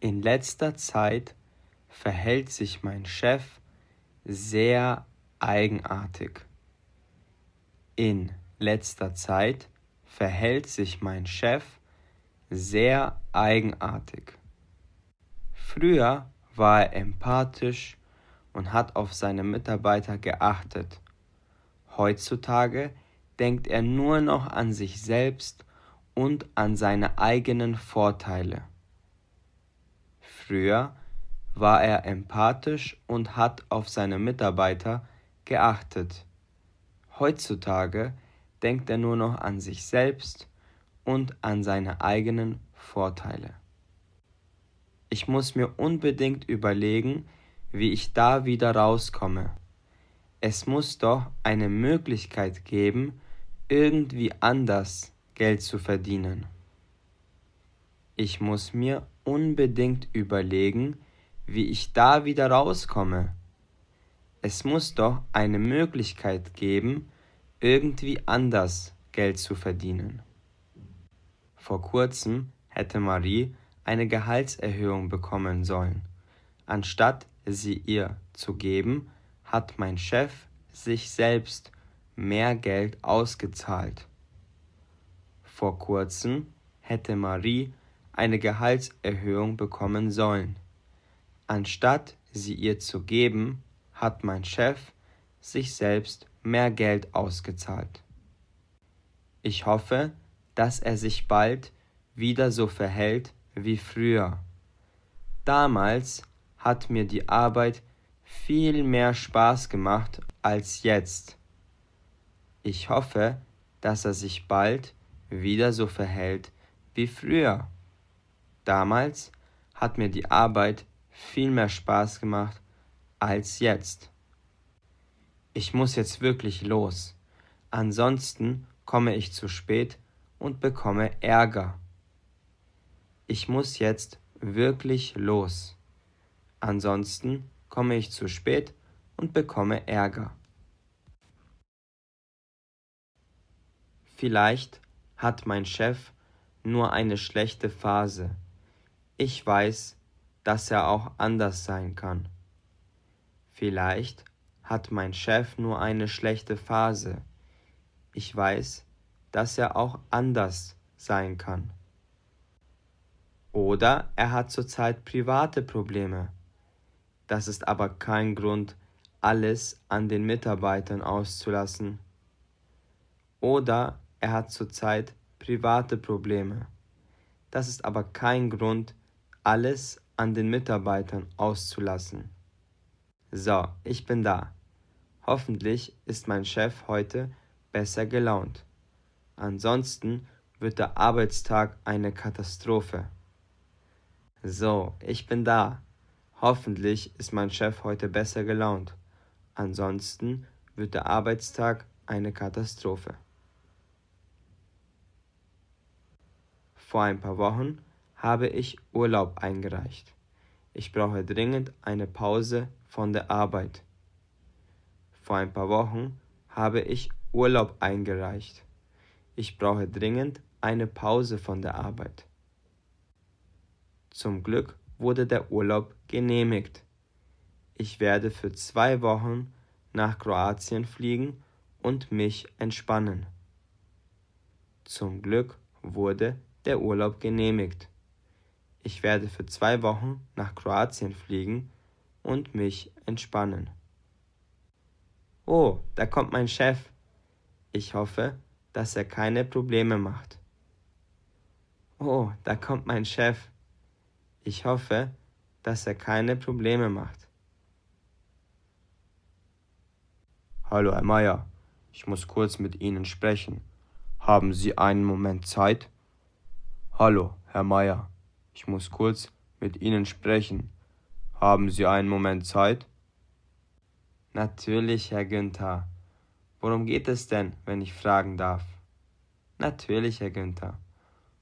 In letzter Zeit verhält sich mein Chef sehr eigenartig. In letzter Zeit verhält sich mein Chef sehr eigenartig. Früher war er empathisch und hat auf seine Mitarbeiter geachtet. Heutzutage denkt er nur noch an sich selbst und an seine eigenen Vorteile. Früher war er empathisch und hat auf seine Mitarbeiter geachtet. Heutzutage denkt er nur noch an sich selbst und an seine eigenen Vorteile. Ich muss mir unbedingt überlegen, wie ich da wieder rauskomme. Es muss doch eine Möglichkeit geben, irgendwie anders Geld zu verdienen. Ich muss mir unbedingt überlegen, wie ich da wieder rauskomme. Es muss doch eine Möglichkeit geben, irgendwie anders Geld zu verdienen. Vor kurzem hätte Marie eine Gehaltserhöhung bekommen sollen. Anstatt sie ihr zu geben, hat mein Chef sich selbst mehr Geld ausgezahlt. Vor kurzem hätte Marie eine Gehaltserhöhung bekommen sollen. Anstatt sie ihr zu geben, hat mein Chef sich selbst mehr Geld ausgezahlt. Ich hoffe, dass er sich bald wieder so verhält wie früher. Damals hat mir die Arbeit viel mehr Spaß gemacht als jetzt. Ich hoffe, dass er sich bald wieder so verhält wie früher. Damals hat mir die Arbeit viel mehr Spaß gemacht als jetzt. Ich muss jetzt wirklich los, ansonsten komme ich zu spät und bekomme Ärger. Ich muss jetzt wirklich los, ansonsten komme ich zu spät und bekomme Ärger. Vielleicht hat mein Chef nur eine schlechte Phase. Ich weiß, dass er auch anders sein kann. Vielleicht hat mein Chef nur eine schlechte Phase. Ich weiß, dass er auch anders sein kann. Oder er hat zurzeit private Probleme. Das ist aber kein Grund, alles an den Mitarbeitern auszulassen. Oder er hat zurzeit private Probleme. Das ist aber kein Grund, alles an den Mitarbeitern auszulassen. So, ich bin da. Hoffentlich ist mein Chef heute besser gelaunt. Ansonsten wird der Arbeitstag eine Katastrophe. So, ich bin da. Hoffentlich ist mein Chef heute besser gelaunt. Ansonsten wird der Arbeitstag eine Katastrophe. Vor ein paar Wochen habe ich Urlaub eingereicht. Ich brauche dringend eine Pause von der Arbeit. Vor ein paar Wochen habe ich Urlaub eingereicht. Ich brauche dringend eine Pause von der Arbeit. Zum Glück wurde der Urlaub genehmigt. Ich werde für 2 Wochen nach Kroatien fliegen und mich entspannen. Zum Glück wurde der Urlaub genehmigt. Ich werde für 2 Wochen nach Kroatien fliegen und mich entspannen. Oh, da kommt mein Chef. Ich hoffe, dass er keine Probleme macht. Oh, da kommt mein Chef. Ich hoffe, dass er keine Probleme macht. Hallo, Herr Meier. Ich muss kurz mit Ihnen sprechen. Haben Sie einen Moment Zeit? Hallo, Herr Meier. Ich muss kurz mit Ihnen sprechen. Haben Sie einen Moment Zeit? Natürlich, Herr Günther. Worum geht es denn, wenn ich fragen darf? Natürlich, Herr Günther.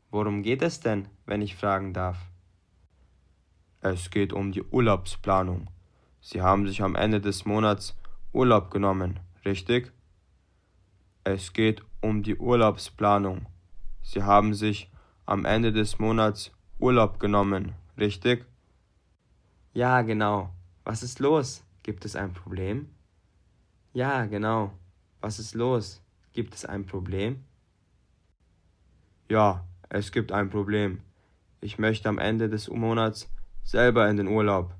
Worum geht es denn, wenn ich fragen darf? Es geht um die Urlaubsplanung. Sie haben sich am Ende des Monats Urlaub genommen, richtig? Es geht um die Urlaubsplanung. Sie haben sich am Ende des Monats Urlaub genommen, richtig? Ja, genau. Was ist los? Gibt es ein Problem? Ja, genau. Was ist los? Gibt es ein Problem? Ja, es gibt ein Problem. Ich möchte am Ende des Monats selber in den Urlaub.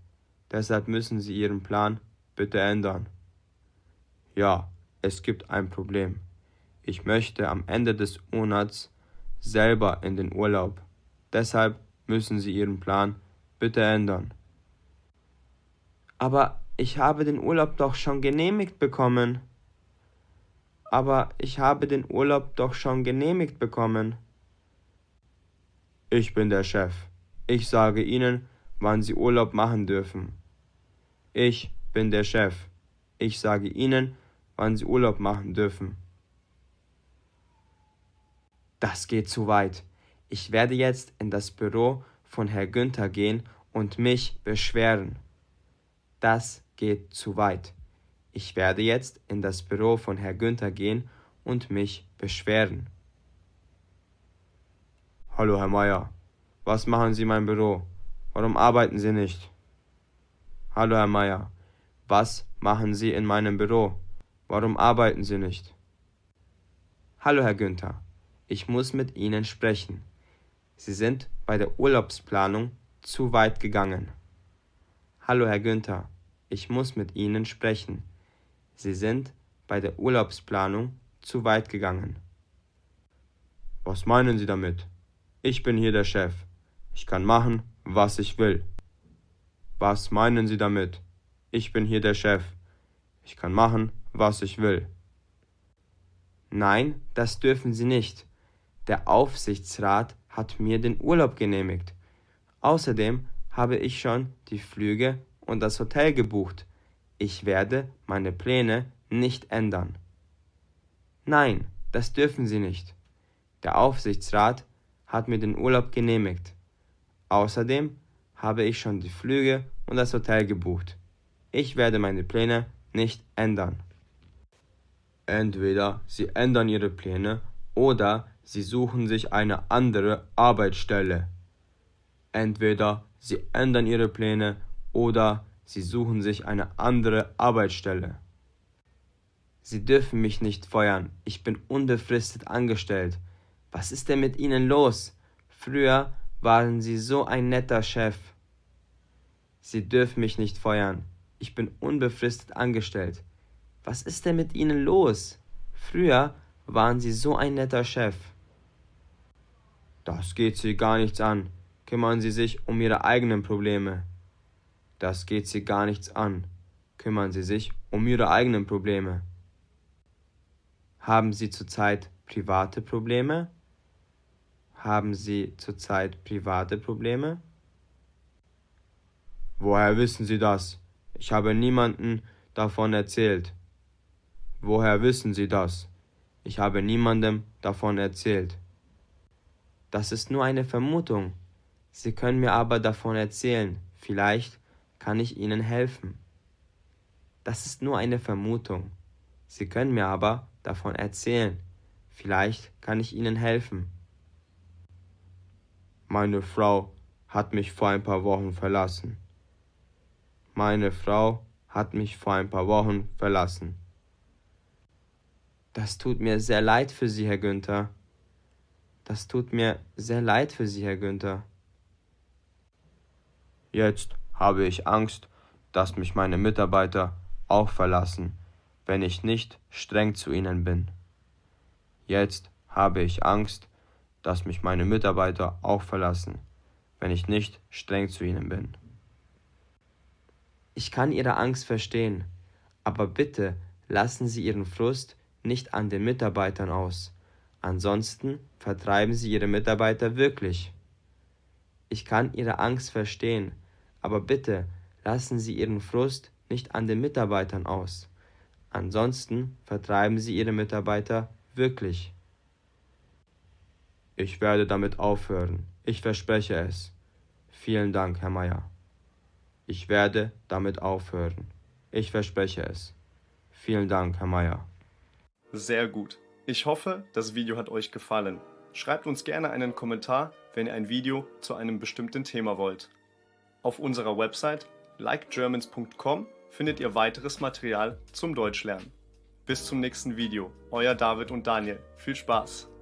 Deshalb müssen Sie Ihren Plan bitte ändern. Ja, es gibt ein Problem. Ich möchte am Ende des Monats selber in den Urlaub. Deshalb müssen Sie Ihren Plan bitte ändern. Aber ich habe den Urlaub doch schon genehmigt bekommen. Aber ich habe den Urlaub doch schon genehmigt bekommen. Ich bin der Chef. Ich sage Ihnen, wann Sie Urlaub machen dürfen. Ich bin der Chef. Ich sage Ihnen, wann Sie Urlaub machen dürfen. Das geht zu weit. Ich werde jetzt in das Büro von Herrn Günther gehen und mich beschweren. Das geht zu weit. Ich werde jetzt in das Büro von Herrn Günther gehen und mich beschweren. Hallo, Herr Meier. Was machen Sie in meinem Büro? Warum arbeiten Sie nicht? Hallo, Herr Meier. Was machen Sie in meinem Büro? Warum arbeiten Sie nicht? Hallo, Herr Günther. Ich muss mit Ihnen sprechen. Sie sind bei der Urlaubsplanung zu weit gegangen. Hallo, Herr Günther. Ich muss mit Ihnen sprechen. Sie sind bei der Urlaubsplanung zu weit gegangen. Was meinen Sie damit? Ich bin hier der Chef. Ich kann machen, was ich will. Was meinen Sie damit? Ich bin hier der Chef. Ich kann machen, was ich will. Nein, das dürfen Sie nicht. Der Aufsichtsrat hat mir den Urlaub genehmigt. Außerdem habe ich schon die Flüge und das Hotel gebucht. Ich werde meine Pläne nicht ändern. Nein, das dürfen Sie nicht. Der Aufsichtsrat hat mir den Urlaub genehmigt. Außerdem habe ich schon die Flüge und das Hotel gebucht. Ich werde meine Pläne nicht ändern. Entweder Sie ändern Ihre Pläne oder Sie suchen sich eine andere Arbeitsstelle. Entweder Sie ändern Ihre Pläne oder Sie suchen sich eine andere Arbeitsstelle. Sie dürfen mich nicht feuern. Ich bin unbefristet angestellt. Was ist denn mit Ihnen los? Früher waren Sie so ein netter Chef. Sie dürfen mich nicht feuern. Ich bin unbefristet angestellt. Was ist denn mit Ihnen los? Früher waren Sie so ein netter Chef. Das geht Sie gar nichts an. Kümmern Sie sich um Ihre eigenen Probleme. Das geht Sie gar nichts an. Kümmern Sie sich um Ihre eigenen Probleme. Haben Sie zurzeit private Probleme? Haben Sie zurzeit private Probleme? Woher wissen Sie das? Ich habe niemandem davon erzählt. Woher wissen Sie das? Ich habe niemandem davon erzählt. Das ist nur eine Vermutung. Sie können mir aber davon erzählen. Vielleicht kann ich Ihnen helfen. Das ist nur eine Vermutung. Sie können mir aber davon erzählen. Vielleicht kann ich Ihnen helfen. Meine Frau hat mich vor ein paar Wochen verlassen. Meine Frau hat mich vor ein paar Wochen verlassen. Das tut mir sehr leid für Sie, Herr Günther. Das tut mir sehr leid für Sie, Herr Günther. Jetzt habe ich Angst, dass mich meine Mitarbeiter auch verlassen, wenn ich nicht streng zu ihnen bin. Jetzt habe ich Angst, dass mich meine Mitarbeiter auch verlassen, wenn ich nicht streng zu ihnen bin. Ich kann Ihre Angst verstehen, aber bitte lassen Sie Ihren Frust nicht an den Mitarbeitern aus. Ansonsten vertreiben Sie Ihre Mitarbeiter wirklich. Ich kann Ihre Angst verstehen, aber bitte lassen Sie Ihren Frust nicht an den Mitarbeitern aus. Ansonsten vertreiben Sie Ihre Mitarbeiter wirklich. Ich werde damit aufhören. Ich verspreche es. Vielen Dank, Herr Meier. Ich werde damit aufhören. Ich verspreche es. Vielen Dank, Herr Meier. Sehr gut. Ich hoffe, das Video hat euch gefallen. Schreibt uns gerne einen Kommentar, wenn ihr ein Video zu einem bestimmten Thema wollt. Auf unserer Website likegermans.com findet ihr weiteres Material zum Deutschlernen. Bis zum nächsten Video. Euer David und Daniel. Viel Spaß!